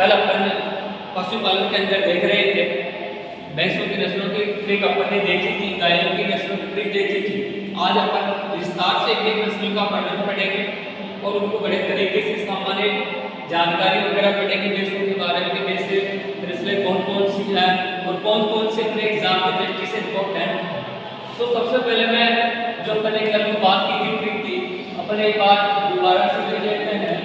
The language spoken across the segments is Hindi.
कल अपन पशुपालन के अंदर देख रहे थे भैंसों की नस्लों की ट्रिक अपन ने देखी थी, गायों की नस्लों की ट्रिक देखी थी। आज अपन विस्तार से एक एक नस्ल का वर्णन पढ़ेंगे और उनको बड़े तरीके से सामान्य जानकारी वगैरह पढ़ेंगे भैंसों के बारे में कि भैंसे नस्लें कौन कौन सी है और कौन कौन से अपने एग्जाम की दृष्टि से इम्पोर्टेंट है। तो सबसे पहले मैं जो अपन ने कल बात की थी ट्रिक की, अपन एक बार दोबारा से ले लेते हैं।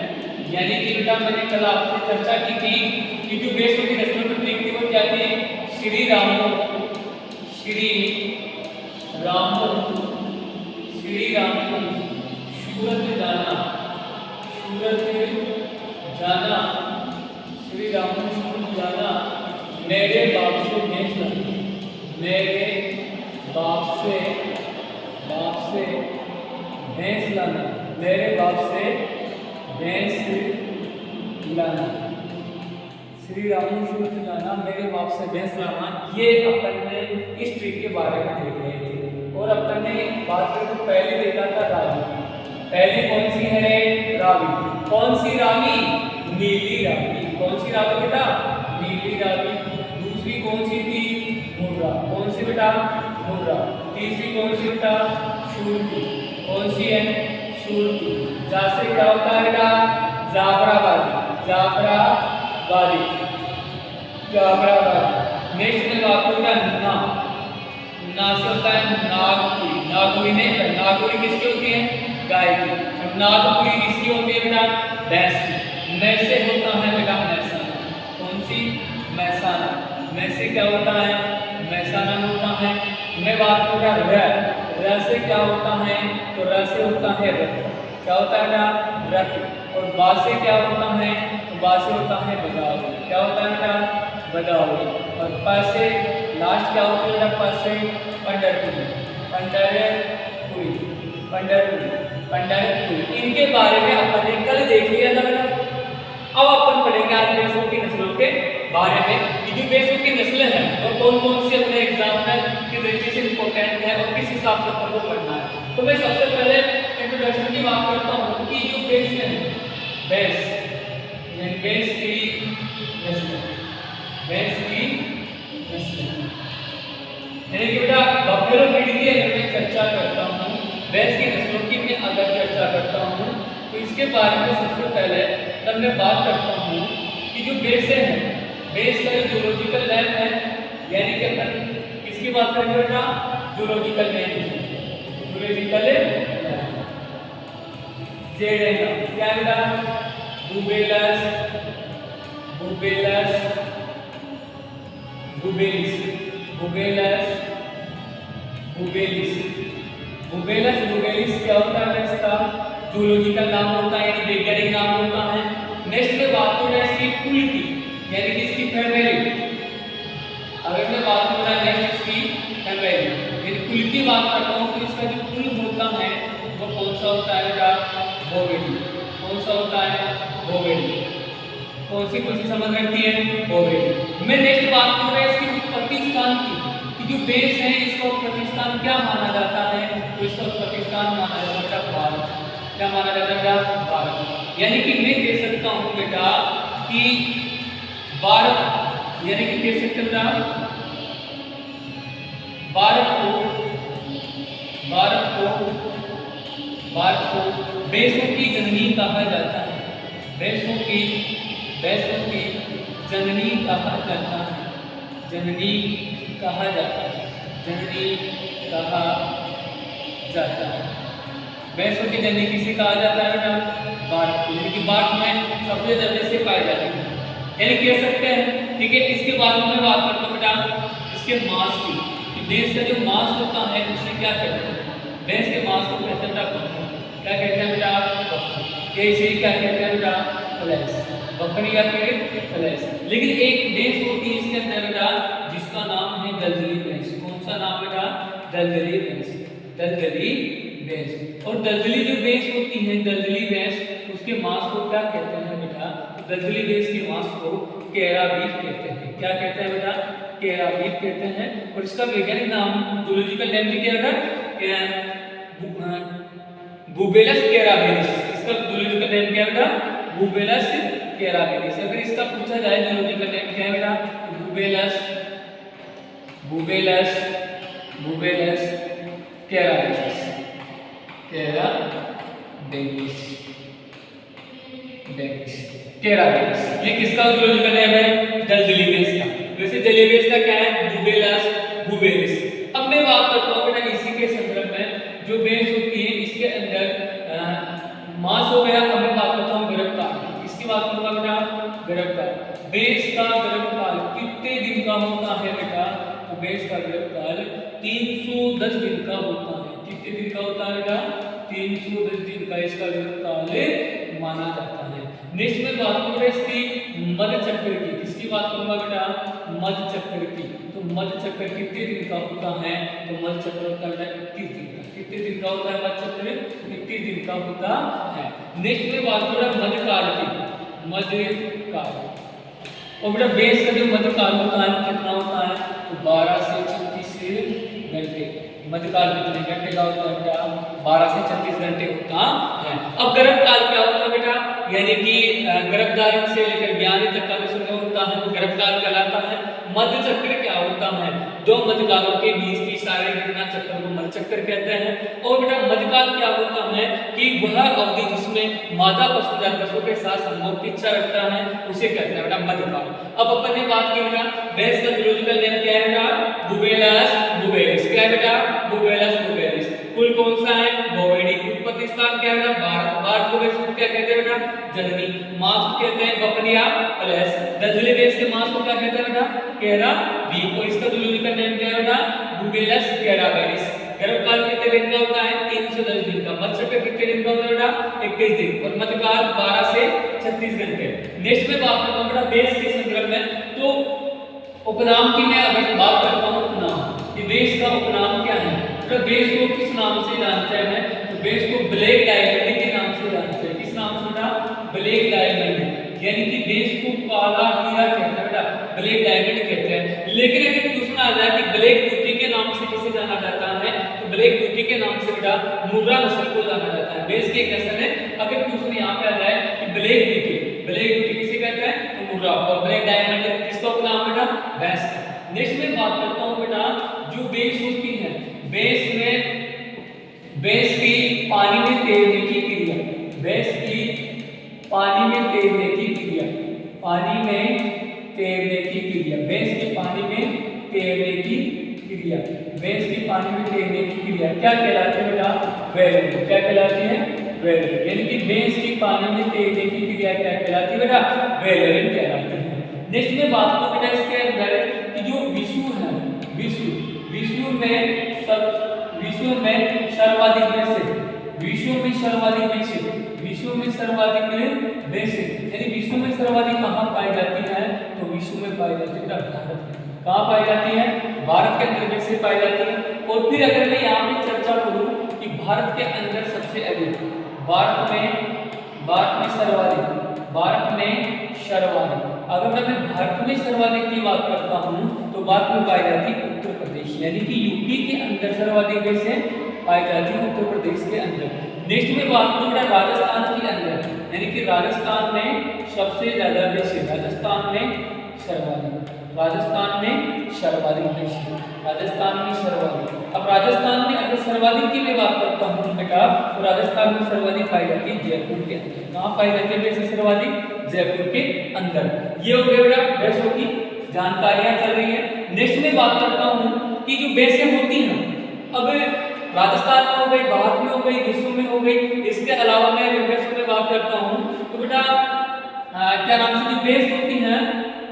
यानी कि बेटा मैंने कल आपसे चर्चा की थी कि जो भैंसों की नस्लों की ट्रिक थी वो क्या थी? श्री रामो, श्री रामो, श्री रामो, सूरत जाना, सूरत जाना, श्री रामो सूरत जाना, मेरे बाप से भैंस लाना, मेरे बाप से भैंस लाना, मेरे बाप से भैंस लाना, श्री रामो सूरत जाना, मेरे बाप से भैंस लाना। ये अपन ने इस ट्रिक के बारे में देख रहे थे और अपन ने बात करें तो पहले देखा था रावी। पहली कौन सी है? रावी। कौन सी रावी? नीली रावी। कौन सी रावी बेटा? नीली रावी। दूसरी कौन सी थी? मुर्रा। कौन सी बेटा? मुर्रा। तीसरी कौन सी बेटा? शूरती। कौन सी है? शूरती। जैसे क्या होता है बेटा? जाफराबादी, जाफराबादी, जाफराबादी। नेक्स्ट में बात करूंगा ना, ना से होता है नागपुरी। नागपुरी नहीं, नागपुरी किसकी होती है? गाय की। और नागपुरी किसकी होती है बेटा? भैंस की। मैं से होता है बेटा मैसाना। कौन सी? मैसाना। मैं से क्या होता है? मैसाना होता है। मैं बात करूंगा र से क्या होता है? तो र से होता है रथ। क्या होता है बेटा? रथ। और बा से क्या होता है? तो बा से होता है बदावरी। क्या होता है बेटा? बदावरी। और प से लास्ट क्या होता है बेटा? प से पंढरपुरी, पंढरपुरी, पंढरपुरी, पंढरपुरी। इनके बारे में अपन ने कल देख लिया था बेटा। अब अपन पढ़ेंगे आज भैंसों की नस्लों के बारे में कि जो भैंसों की नस्लें हैं और कौन कौन से अपने एग्जाम में की दृष्टि से इम्पोर्टेंट है और किस हिसाब से अपन को पढ़ना है। तो मैं सबसे पहले इंट्रोडक्शन की बात करता हूँ कि जो भैंस है, भैंस की नस्ल, भैंस की नस्ल यानी कि बेटा बफेलो ब्रीड की अगर मैं चर्चा करता हूँ, भैंस की नस्लों की मैं अगर चर्चा करता हूँ तो इसके बारे में सबसे पहले तब मैं बात करता हूँ कि जो भैंसें हैं, भैंस का जो जूलॉजिकल नेम है, यानी कि अपन किसकी बात करेंगे बेटा? जूलॉजिकल नेम, जूलॉजिकल जेड क्या बेटा? बुबेलस, बुबेलस, बुबेलिस, बुबेलस, बुबेलिस, बुबेलस, बुबेलिस क्या होता है इसका? जूलॉजिकल नाम होता है, यानी वैज्ञानिक नाम होता है। नेक्स्ट में बात करूँ इसकी कुल की, यानी कि इसकी फैमिली। अगर मैं बात करूँ नेक्स्ट इसकी फैमिली, यानी कुल की बात करता हूँ तो इसका जो कुल होता है वो कौन सा होता है बेटा? बोविडी। कौन सा होता है? बोविडी। कौन सी समझ रखती है? बोविडी। मैं नेक्स्ट बात कर रहा हूँ इसकी उत्पत्ति स्थान की, कि जो भैंस है इसका उत्पत्ति स्थान क्या माना जाता है? तो इसका उत्पत्ति स्थान माना जाता है भारत। क्या माना जाता है? भारत। यानी कि मैं कह सकता हूँ बेटा कि भारत, यानी कि कह सकते बेटा भारत को भैंसों की जननी कहा जाता है। भैंसों की जननी कहा जाता है। जननी कहा जाता है। जननी कहा जाता है। भैंसों की जननी किसे कहा जाता है बेटा? भारत को। यानी कि भारत में सबसे ज्यादा भैंसें पाई जाती हैं, यानी कह सकते हैं। ठीक है, इसके बाद में बात करता हूँ बेटा इसके मांस की। भैंस का जो मांस होता है उसे क्या कहते हैं? भैंस के मांस को कहते हैं बकरी। क्या कहते हैं बेटा? बकरी। इसे क्या कहते हैं बेटा? फ्लैश। बकरी या फिर फ्लैश। लेकिन एक भैंस होती है इसके अंदर बेटा जिसका नाम है दलदली भैंस। कौन सा नाम बेटा? दलदली भैंस। दलदली भैंस। और दलदली जो भैंस होती है, दलदली भैंस, उसके मांस को क्या कहते हैं बेटा? दलदली भैंस के मांस को केरा बीफ कहते हैं। क्या कहते हैं बेटा? केरा बीफ कहते हैं। और इसका वैज्ञानिक नाम, जूलॉजिकल नेम क्या है? बुबेलस केराबेरिस। इसका जूलॉजिकल नेम क्या बेटा? बुबेलस कैराबेलिस। अगर इसका पूछा जाए जूलॉजिकल नेम क्या है बेटा, बुबेलस, बुबेलस, बुबेलस कैराबेलिस, कैराबेलिस, बेलिस, कैराबेलिस। ये किसका जूलॉजिकल नेम है, जलीबेस का। वैसे जलीबेस का क्या है, बुबेलस, बुबेलिस। अब मैं बात करता हूँ बेटा इसी के संदर्भ में, जो बेस होती है इसके अंदर मास हो गया। अब मैं बात करता हूँ गर्भकाल, इसकी बात करूंगा बेटा, गर्भकाल। बेस का गर्भकाल कितने दिन का होता है बेटा, तो बेस का गर्भकाल 310 दिन का होता है। कितने दिन का होता है बेटा, 310 दिन का इसका गर्भकाल माना जाता है। नेक्स्ट में बात करूंगा इसकी मध्य चक्र की, किसकी बात करूंगा बेटा, मध्य चक्र की। तो मध्य चक्र कितने दिन का होता है, तो मध्य चक्र होता है 21 दिन का। कितने दिन का होता है मध्य चक्र, 21 दिन का होता है। नेक्स्ट में बात करूंगा मध्यकाल की, मध्यकाल। और बेटा बेस का जो मध्यकाल होता है कितना होता है, तो 12 से 36 घंटे। मध्यकाल कितने घंटे का होता है बेटा, 12 से 36 घंटे होता है। अब गर्भकाल क्या होता है बेटा, यानी कि गर्भधारण से लेकर ज्ञानी तक का जो समय होता है वो गर्भकाल कहलाता है। मध्य चक्र क्या होता है, दो मध्यकालों के बीच की सारे घटना चक्र को मध्य चक्र कहते हैं। और बेटा मध्यकाल क्या होता है कि वह अवधि जिसमें मादा पशु पशु के साथ संभोग की इच्छा रखता है उसे कहते हैं बेटा मध्यकाल। अब अपन ने बात की बेटा भैंस का जूलॉजिकल नेम क्या है बेटा, बुबेलस, बुबेलिस। क्या है बेटा, बुबेलस, बुबेलिस। कुल कौन सा है, बोवेडी। उत्पत्ति स्थान क्या है बेटा, भारत। भारत को वैसे क्या कहते हैं बेटा, जननी। मास को कहते हैं बकरिया प्लस। जलीबेस के मास को क्या कहते हैं बेटा, कैराबीन। और इसका जूलॉजिकल नेम क्या है बेटा, बुबेलस कैराबेलिस। गर्भकाल कितने दिन का होता है, 310 दिन का। मध्य चक्र कितने दिन का होता है बेटा, 21 दिन। और मध्यकाल 12 से 36 घंटे। नेक्स्ट में बात करता हूं बेटा बेस के संदर्भ में। तो उपनाम की मैं अगर बात करता हूं, उपनाम कि बेस का उपनाम क्या है, तो बेस को किस नाम से जानते हैं, तो बेस को ब्लैक डायमंड के नाम से जानते हैं। किस नाम से बेटा, ब्लैक डायमंड। यानी कि बेस को काला हीरा कहते हैं बेटा, ब्लैक डायमंड कहते हैं। लेकिन अगर क्वेश्चन आ जाए कि ब्लैक ब्यूटी के नाम से किसे जाना जाता है, तो ब्लैक ब्यूटी के नाम से बेटा मुर्रा नस्ल को जाना जाता है। बेस के एक नस्ल है। अगर क्वेश्चन यहाँ पे आ जाए कि ब्लैक ब्यूटी, ब्लैक ब्यूटी किसे कहते हैं, तो मुर्रा। और ब्लैक डायमंड किसका उपनाम बेटा, भैंस का। नेक्स्ट में बात करता हूँ बेटा जो बेस होती है, बेस की पानी में तैरने की क्रिया, बेस की पानी में तैरने की क्रिया, पानी में तैरने की क्रिया, बेस की पानी में तैरने की क्रिया, बेस की पानी में तैरने की क्रिया क्या कहलाती है बेटा, वेलरिंग। क्या कहलाती है, वेलरिंग। यानी कि बेस की पानी में तैरने की क्रिया क्या कहलाती है बेटा, वेलरिंग कहलाती है। नेक्स्ट में बात करूं बेटा इसके अंदर कि जो विषु है, विषु में सर्वाधिक में से, विश्व में सर्वाधिक में से, विश्व में सर्वाधिक में से, यानी विश्व में सर्वाधिक कहाँ पाई जाती है, तो विश्व में पाई जाती है भारत में। कहाँ पाई जाती है, भारत के अंदर में से पाई जाती है। और फिर अगर मैं यहाँ पे चर्चा करूँ कि भारत के अंदर सबसे अधिक, भारत में सर्वाधिक, अगर मैं भारत में सर्वाधिक की बात करता हूँ तो भारत में पाई जाती है उत्तर प्रदेश, यानी कि यूपी के अंदर सर्वाधिक वैसे पाई जाती है उत्तर प्रदेश के अंदर। नेक्स्ट में बात करूँ राजस्थान के अंदर, यानी कि राजस्थान में सबसे ज्यादा वैसे, राजस्थान में सर्वाधिक अब राजस्थान में अगर सर्वाधिक की मैं बात करता हूँ बेटा, तो राजस्थान में सर्वाधिक पाई जाती है जयपुर के अंदर। कहाँ पाई जाती है वैसे सर्वाधिक, जयपुर के अंदर। ये हो गया बेटा भैंसों की जानकारियां चल रही है। नेक्स्ट में बात करता हूँ कि जो भैंसें होती हैं, अब राजस्थान में हो गई, भारत में हो गई, विश्व में हो गई। इसके अलावा मैं अगर भैंसों में बात करता हूँ तो बेटा क्या नाम से जो भैंस होती हैं,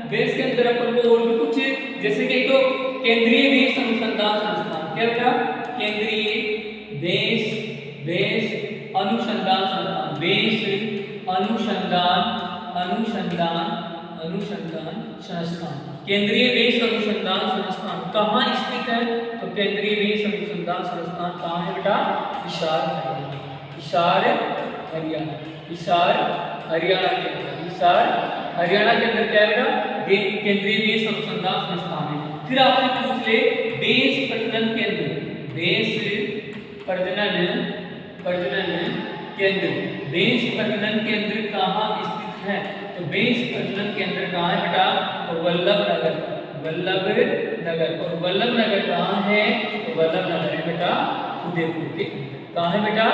भैंस के अंदर अपन को और भी कुछ, जैसे कि तो केंद्रीय भैंस अनुसंधान संस्थान, क्या बेटा, केंद्रीय भैंस अनुसंधान संस्थान, भैंस अनुसंधान संस्थान, केंद्रीय भैंस अनुसंधान संस्थान कहाँ स्थित है, तो केंद्रीय भैंस अनुसंधान संस्थान कहाँ है बेटा, हिसार हरियाणा के अंदर क्या है बेटा, केंद्रीय भैंस अनुसंधान संस्थान है। फिर आपने पूछ ले भैंस प्रजनन केंद्र, भैंस प्रजनन केंद्र कहाँ स्थित है, तो 20 प्रजनन केंद्र कहाँ है बेटा? तो वल्लभनगर, वल्लभनगर। और वल्लभनगर कहाँ है? तो वल्लभनगर है बेटा उदयपुर के अंदर। कहाँ है बेटा?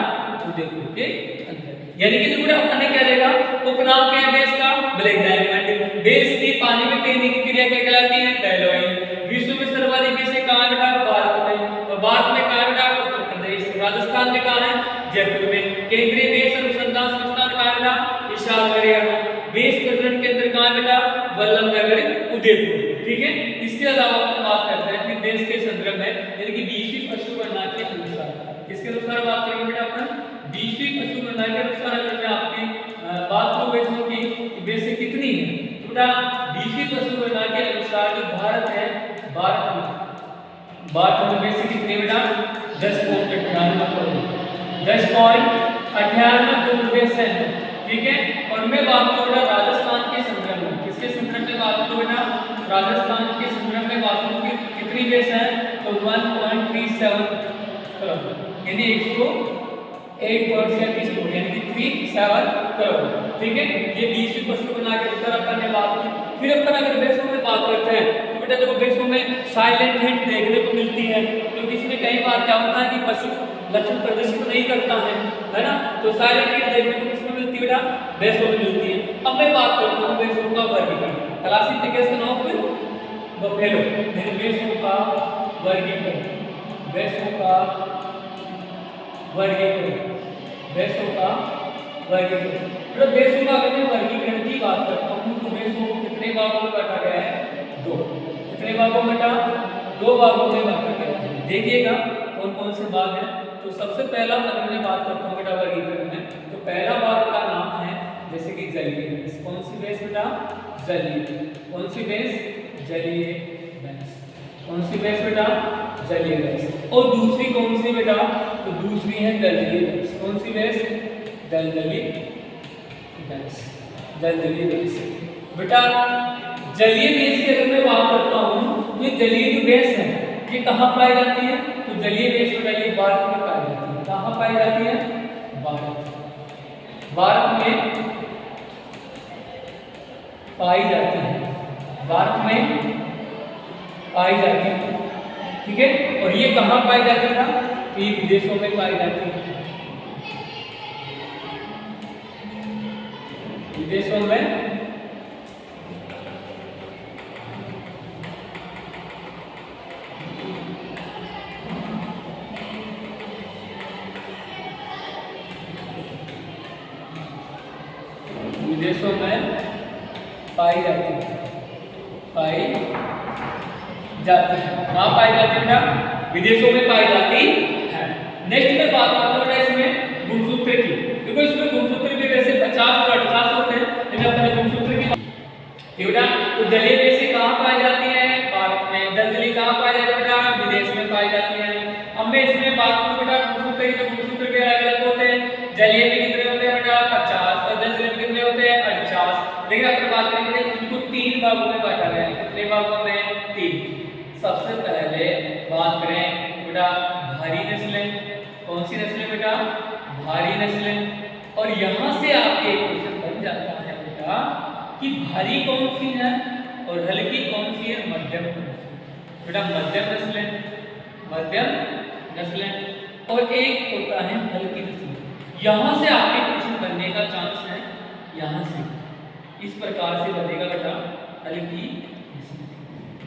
उदयपुर के अंदर। यानी कि देखो अपने क्या रहेगा? उपनाम क्या है बेस का? Black diamond. बेस की पानी में तैरने की क्रिया क्या कहलाती है? बेलोइंग। विश्व में सर्वाधिक बेस कहाँ है बेटा? भारत में। और भारत में कहाँ है बेटा? उत्तर प्रदेश। राजस्थान में कहाँ है? जयपुर में। केंद्रीय बेस अनुसंधान संस्थान कहाँ है बेटा? विशालगढ़। बेस प्रजनन केंद्र कहाँ है बेटा? वल्लभनगर, उदयपुर। ठीक है। इसके अलावा अपन बात करते हैं फिर देश के संदर्भ में, यानी कि 20वीं पशु गणना के अनुसार। किसके अनुसार बात करेंगे बेटा अपन? 20वीं पशु गणना के अनुसार अगर मैं आपकी बात करूं बेसों की, बेसें कितनी है तो बेटा 20वीं पशु गणना के अनुसार जो भारत है, भारत में बेसें कितनी बेटा? 10.98 करोड़, 10.98 करोड़ बेसें हैं। ठीक है। और मैं बात करूँ राजस्थान के संदर्भ में, किसके संदर्भ में बात करूँ बेटा? राजस्थान के संदर्भ में बात करूँ कि कितनी बेस है? तो 1.37 करोड़, यानी 101% की स्कोर, यानी कि 37 करोड़। ठीक है। ये 20वीं पशु गणना के अनुसार अपन ने बात की। फिर अपन अगर बेसों में बात करते हैं तो बेटा देखो बेसों में साइलेंट हिट देखने को मिलती है, क्योंकि इसमें कई बार क्या होता है कि पशु लक्षण प्रदर्शित नहीं करता है ना? तो साइलेंट हिट देखने को किसमें मिलती है बेटा? बेसों में मिलती है। अब मैं बात करता हूँ बेसों का वर्गीकरण, क्लासिफिकेशन ऑफ बफेलो, बेसों का वर्गीकरण, बेसों का वर्गीकरण, बेसों का वर्गीकरण। मतलब बेसों का अगर मैं वर्गीकरण की बात करता हूँ तो बेसों को कितने भागों में बांटा गया है? 2। कितने भागों में बेटा? 2 भागों में बांटा गया है। देखिएगा कौन कौन से भाग हैं। तो सबसे पहला अगर मैं बात करता हूँ बेटा वर्गीकरण में, तो पहला भाग का नाम है जैसे कि जलीय बेस। कौन सी बेस बेटा? जलीय। कौन सी बेस? जलीय बेस। कौन सी बेस बेटा? जलीय बेस। और दूसरी कौन सी बेटा? तो दूसरी है दलदली बेस। कौन सी बेस? दलदली बेस, दलदली बेस। बेटा जलीय बेस की अगर मैं बात करता हूँ तो ये जलीय जो बेस है ये कहाँ पाई जाती है? तो जलीय बेस बेटा ये भारत में पाई जाती है। कहाँ पाई जाती है? भारत में पाई जाती है, भारत में पाई जाती है। ठीक है। और ये कहाँ पाई जाती था? तो ये विदेशों में पाई जाती है, विदेशों में विदेशों में पाई जाती है, पाई जाती है। कहाँ पाई जाती है बेटा? विदेशों में पाई जाती है। नेक्स्ट में बात करता हूँ बेटा इसमें गुणसूत्र की। देखो इसमें गुणसूत्र भी वैसे 50 और 48 होते हैं, लेकिन अपने गुणसूत्र की बेटा तो जलीय बेसें कहाँ पाई जाती है? भारत में। दलदली कहाँ पाई जाती है बेटा? विदेश में पाई जाती है। अब मैं इसमें बात करूँ बेटा गुणसूत्र की, तो गुणसूत्र भी अलग अलग होते हैं। जलीय में कितने होते हैं बेटा? 50। और दलदली में कितने होते हैं? 48। लेकिन अगर बात करेंगे इनको 3 भागों में बांटा गया है। कितने भागों में? 3। सबसे पहले बात करें बेटा भारी नस्लें। कौन सी नस्लें बेटा? भारी नस्लें। और यहाँ से आपके क्वेश्चन बन जाता है बेटा कि भारी कौन सी है और हल्की कौन सी है, मध्यम कौन सी बेटा? मध्यम नस्लें, मध्यम नस्लें। और एक होता है हल्की नस्लें। यहाँ से आपके क्वेश्चन बनने का चांस है, यहाँ से इस प्रकार से बनेगा बेटा हल्की नस्लें।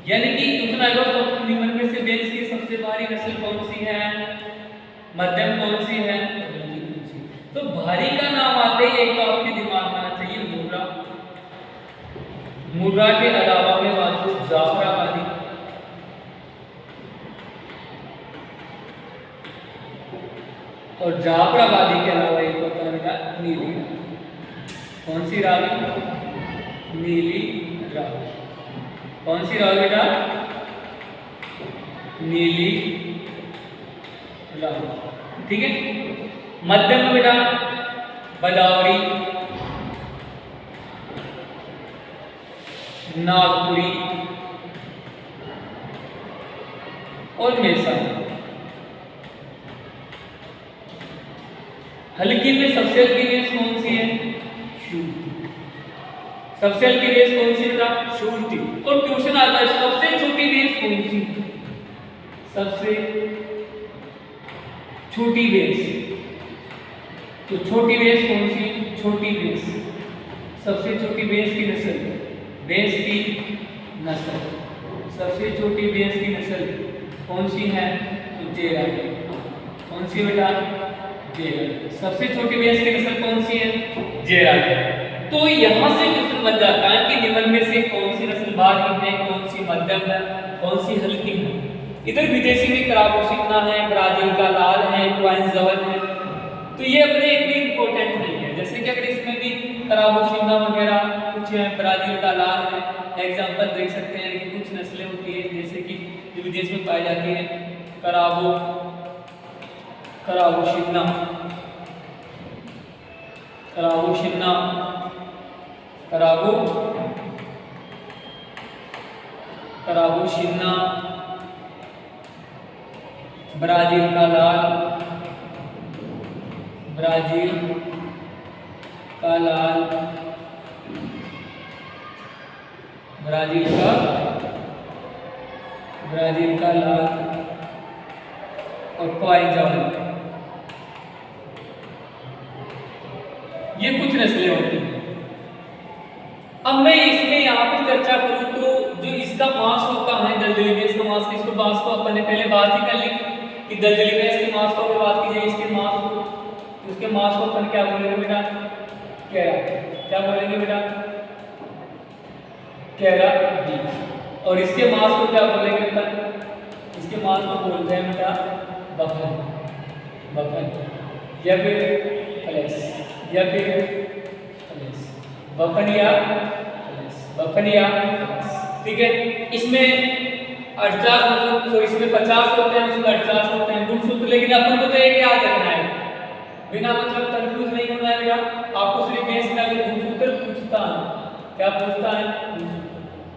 यानी कि क्वेश्चन आएगा तो निम्न में से बेस की सबसे भारी नस्ल कौन सी है, मध्यम कौन सी है, हल्की कौन सी। तो भारी का नाम आते ही एक तो आपके दिमाग में आना चाहिए मुर्रा। मुर्रा के अलावा में बात करूं जाफराबादी, और जाफराबादी के अलावा एक होता है बेटा नीली। कौन सी रावी? नीली रावी। कौन सी रावी बेटा? नीली रावी। ठीक है। मध्यम में बेटा बदावरी, नागपुरी और मेसा। हल्की में सबसे हल्की भैंस कौन सी है? सबसे हल्की भैंस कौन सी बेटा? शुरती। और क्वेश्चन आता है सबसे छोटी भैंस कौन सी? सबसे छोटी भैंस। तो छोटी भैंस कौन सी? छोटी भैंस। सबसे छोटी भैंस की नस्ल, भैंस की नस्ल, सबसे छोटी भैंस की नस्ल कौन सी है? तो जयरागी। कौन सी बेटा? जयरागी। सबसे छोटी भैंस की नस्ल कौन सी है? जयरागी। तो यहाँ से क्वेश्चन बन जाता है कि निम्न में से कौन सी नस्ल भारी है, कौन सी मध्यम है, कौन सी हल्की है। इधर विदेशी में कराबोशिन्ना है, ब्राजील का लाल है, क्वाइंजवन है। तो ये अपने इतनी इंपॉर्टेंट नहीं है, जैसे कि अगर इसमें भी कराबोशिन्ना वगैरह कुछ है, ब्राजील का लाल है, एग्जाम्पल देख सकते हैं। लेकिन कुछ नस्लें होती है जैसे कि जो विदेश में पाई जाती है, कराबोशिन्ना, कराबोशिन्ना, ब्राजील का लाल, ब्राजील का लाल, ब्राजील का लाल और क्वाइंजवन, ये कुछ नस्लें होती हैं। अब मैं इसमें यहाँ पे चर्चा करूँ तो जो इसका मांस होता है दलदली भैंस का मांस, इसको मांस को अपन ने पहले बात ही कर ली कि दलदली भैंस के मांस को अगर बात की जाए, इसके मांस को, उसके मांस को अपन क्या बोलेंगे बेटा? क्या बोलेंगे बेटा? कैराटी। और इसके मांस को क्या बोलेंगे अपन? इसके मांस को बोलते हैं बेटा बफन, या फिर फ्लेश, बफन या ठीक है। इसमें 48 मतलब तो इसमें 50 होते हैं, उसमें 48 होते हैं गुणसूत्र। लेकिन अपन को तो एक याद रखना है, बिना मतलब कंफ्यूज नहीं होना है बेटा। आपको सिर्फ बेस का गुणसूत्र पूछता है, क्या पूछता है?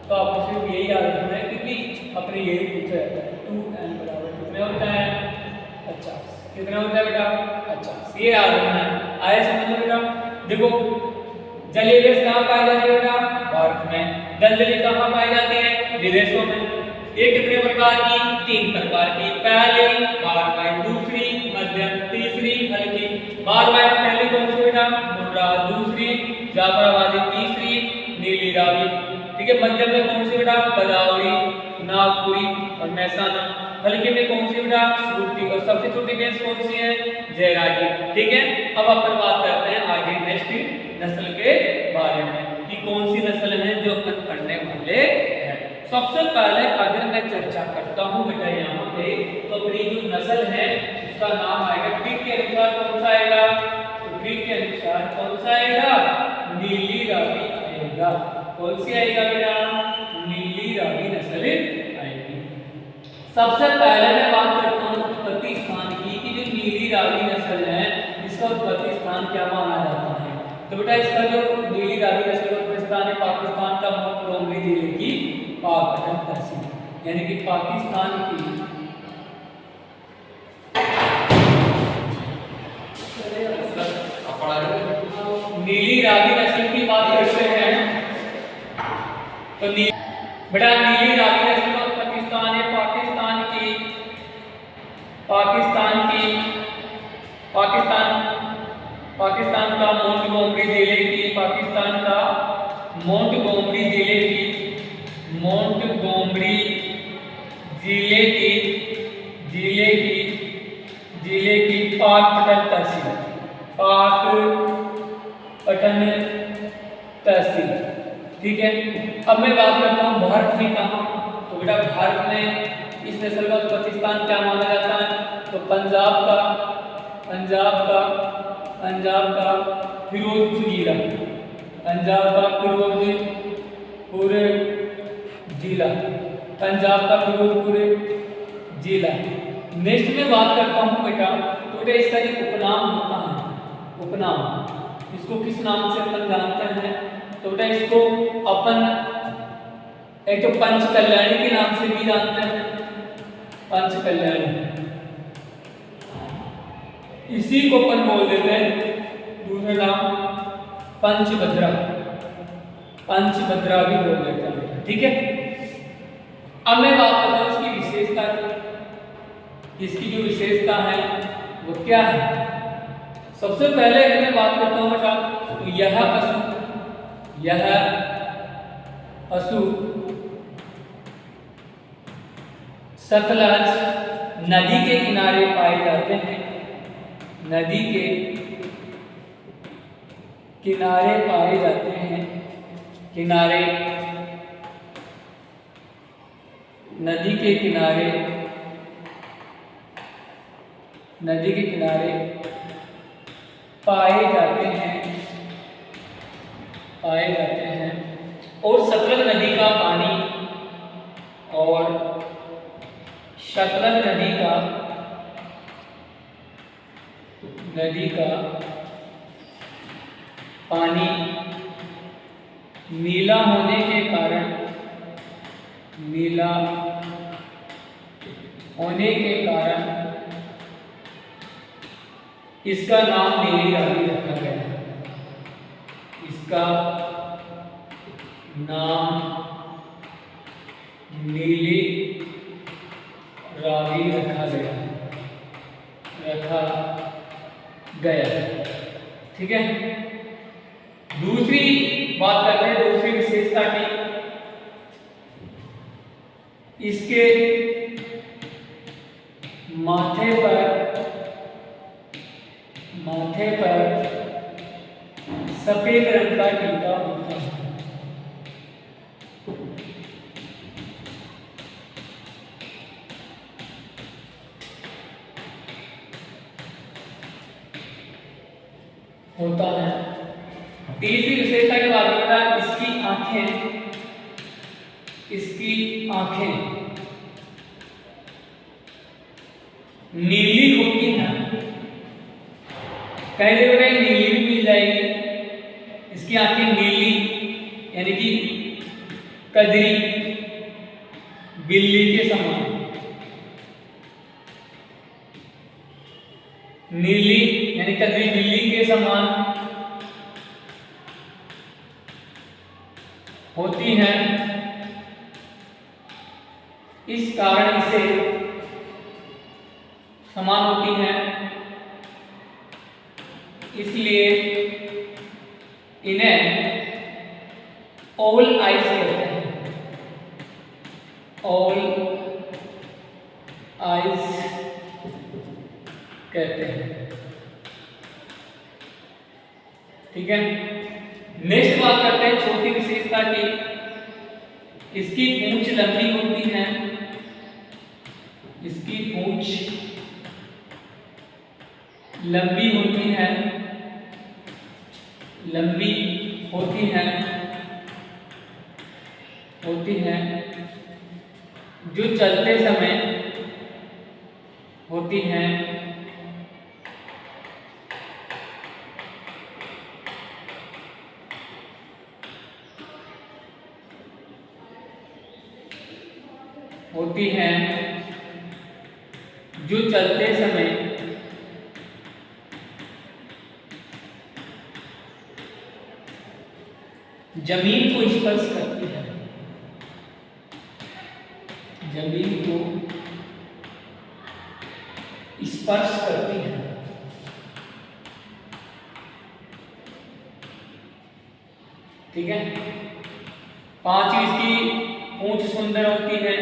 तो आपको सिर्फ यही याद रखना है क्योंकि अपने यही पूछा जाता है। 2n बराबर कितने होता है? 50। कितना होता है बेटा? 50। ये याद रखना है। आया समझ लो बेटा। देखो जलीय भैंस कहाँ पाई जाती है बेटा? भारत में। दलदली कहाँ पाई जाती है? विदेशों में। ये कितने प्रकार की? 3 प्रकार की। पहली बारवाई, दूसरी मध्यम, तीसरी हल्की। बारवाई में पहली कौन सी बेटा? मुर्रा, दूसरी जाफराबादी, तीसरी नीली रावी। ठीक है। मध्यम में कौन सी बेटा? गोदावरी, नागपुरी और मैसाना। हल्के में कौन सी बेटा? सूरती। और सबसे छोटी भैंस कौन सी है? जयरागी। ठीक है। अब अपन बात करते हैं आगे नेक्स्ट नस्ल के बारे में कि कौन सी नस्ल है जो अपन पढ़ने वाले हैं। सबसे पहले अगर मैं चर्चा करता हूं बेटा यहाँ पे, तो अपनी जो नस्ल है उसका नाम आएगा, ग्रीक के अनुसार कौन सा आएगा? तो ग्रीक के अनुसार कौन सा आएगा? नीली रावी आएगा। कौन सी आएगा बेटा? नीली रावी नस्ल आएगी। सबसे पहले मैं बात करता हूँ उत्पत्ति स्थान की कि जो नीली रावी नस्ल है इसका उत्पत्ति स्थान क्या माना जाता है? तो बेटा इसका जो नीली रावी नस्ल का उत्पत्ति स्थान है पाकिस्तान का मोंटगोमरी जिले की पाकपटन तहसील, यानी कि पाकिस्तान की नीली रावी नस्ल की बात करते हैं तो बेटा नीली रावी नस्ल का उत्पत्ति स्थान है पाकिस्तान का मोंटगोमरी जिले की, पाकिस्तान का मोंटगोमरी जिले की पाकपटन तहसील। ठीक है। अब मैं बात करता हूँ भारत में कहाँ। तो बेटा भारत में इस नस्ल का उत्पत्ति स्थान क्या माना जाता है? तो पंजाब का फिरोजपुर जिला, पंजाब का फिरोजपुर जिला। नेक्स्ट में बात करता हूँ बेटा, तो बेटा इसका जो उपनाम होता है, उपनाम इसको किस नाम से अपन जानते हैं? तो बेटा इसको अपन एक तो पंचकल्याणी के नाम से भी जानते हैं, पंचकल्याणी। इसी को अपन बोल देते हैं दूसरा नाम पंचभद्रा, पंचभद्रा भी बोल देते हैं। ठीक है, अब मैं बात करता हूँ इसकी विशेषता की। इसकी जो विशेषता है वो क्या है? सबसे पहले अगर मैं बात करता हूँ बेटा, तो यह पशु सतलज नदी के किनारे पाए जाते हैं। नदी के किनारे पाए जाते हैं। किनारे, नदी के किनारे, नदी के किनारे पाए जाते हैं, पाए जाते हैं। और सतलज नदी का पानी और सतलज नदी का पानी नीला होने के कारण, नीला होने के कारण इसका नाम नीली रावी रखा गया है। इसका नाम नीली रावी रखा गया। ठीक है, दूसरी बात करते हैं दूसरी विशेषता की। इसके माथे पर सफेद रंग का टीका होता है। तीसरी विशेषता के बारे में बता, इसकी आंखें नीली होती हैं। कई जगह नीली भी मिल जाएगी। इसकी आंखें नीली यानी कि कजरी बिल्ली के समान, नीली यानी कजरी बिल्ली के समान होती हैं। इस कारण इसे समान होती हैं, इसलिए इन्हें ऑल आइज कहते हैं। ऑल आइज कहते हैं। ठीक है, नेक्स्ट बात करते हैं चौथी विशेषता की। इसकी पूंछ लंबी होती है। इसकी पूंछ लंबी होती है, लंबी होती है, जो चलते समय होती हैं। जो चलते समय जमीन को स्पर्श करती है। जमीन को स्पर्श करती है। ठीक है, पांचवी, इसकी पूंछ सुंदर होती है।